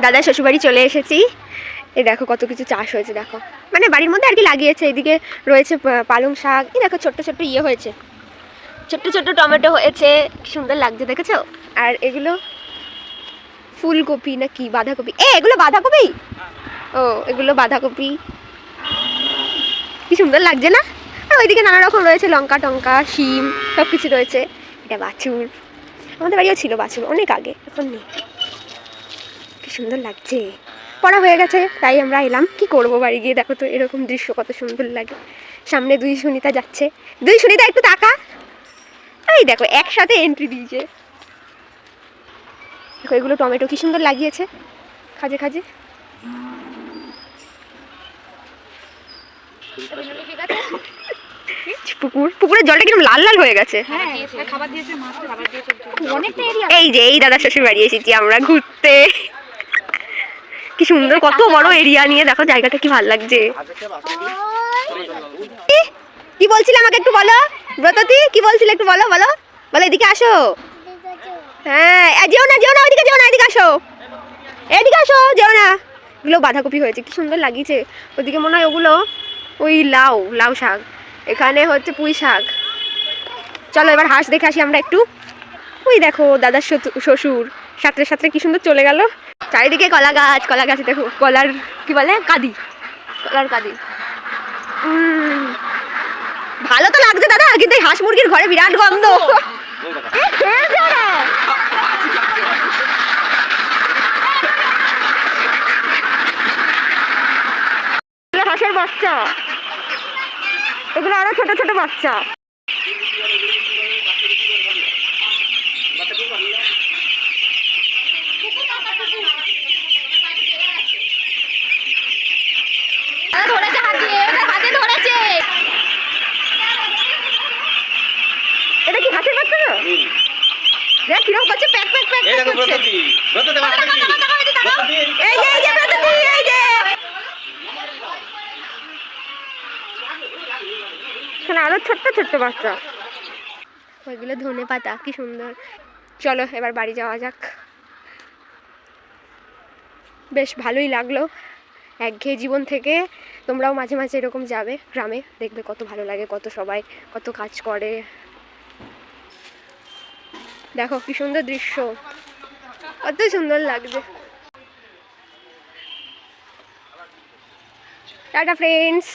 দাদা শ্বশুরবাড়ি চলে এসেছি। এই দেখো কত কিছু চাষ হয়েছে, দেখো মানে বাড়ির মধ্যে আর কি লাগিয়েছে। এদিকে রয়েছে পালং শাক, এই দেখো ছোট্ট ছোট্ট ইয়ে হয়েছে, ছোট্ট ছোট্ট টমেটো হয়েছে, কি সুন্দর লাগছে দেখেছো। আর এগুলো ফুলকপি না কি বাঁধাকপি, এগুলো বাঁধাকপি, ও এগুলো বাঁধাকপি, কি সুন্দর লাগছে না। আর ওইদিকে নানা রকম রয়েছে, লঙ্কা টঙ্কা শিম সব কিছু রয়েছে। এটা বাছুর, আমাদের বাড়িও ছিল বাছুর অনেক আগে, এখন নেই। কি সুন্দর লাগছে। পড়া হয়ে গেছে তাই আমরা এলাম, কি করব বাড়ি গিয়ে। দেখো তো এরকম দৃশ্য কত সুন্দর লাগে। সামনে দুই সুনিতা যাচ্ছে, দুই সুনিতা একটু তাকা, এই দেখো একসাথে এন্ট্রি দিয়েছে। দেখো এগুলো টমেটো কি সুন্দর লাগিয়েছে খাজে খাজে। পুকুরের জলটা কিরকম লাল লাল হয়ে গেছে। এই যে এই দাদা শ্বশুর বাড়ি এসেছি আমরা ঘুরতে, কি সুন্দর কত বড় এরিয়া নিয়ে, দেখো জায়গাটা কি ভালো লাগছে। কি বলছিলে আমাকে একটু বলো ব্রততী, কি বলছিলে একটু বলো বলো বলো। এদিকে আসো, হ্যাঁ যেও না যেও না, ওইদিকে যেও না, এদিকে আসো, এদিকে আসো, যেও না। এগুলো বাঁধাকপি হয়েছে, কি সুন্দর লাগিয়েছে। ওইদিকে মনে হয় ওগুলো ওই লাউ লাউ শাক, এখানে হচ্ছে পুঁই শাক। চলো এবার হাঁস দেখে আসি আমরা একটু। ওই দেখো দাদার শ্বশুর সাঁতরে সাঁতরে কি সুন্দর চলে গেল। চারিদিকে কলা গাছ, কলা গাছে দেখো কলার কি বলে কাদি, কলার কাদি। ভালো তো লাগছে দাদা, কিন্তু এই হাঁস মুরগির ঘরে বিরাট গন্ধ। হাঁসের বাচ্চা, এগুলো আরো ছোট ছোট বাচ্চা। এটা কি হাঁসের বাচ্চা? দেখ কিরকম করছে, প্যাক প্যাক প্যাক করছে। এই যে এই যে ব্রততী, এই যে এখানে আরো ছোট্ট ছোট্ট বাচ্চা। ওইগুলো ধনে পাতা, কি সুন্দর। চলো এবার বাড়ি যাওয়া যাক। বেশ ভালোই লাগলো একঘেয়ে জীবন থেকে। তোমরাও মাঝে মাঝে এরকম যাবে গ্রামে, দেখবে কত ভালো লাগে, কত সবাই কত কাজ করে। দেখো কি সুন্দর দৃশ্য, কত সুন্দর লাগছে। Tata friends.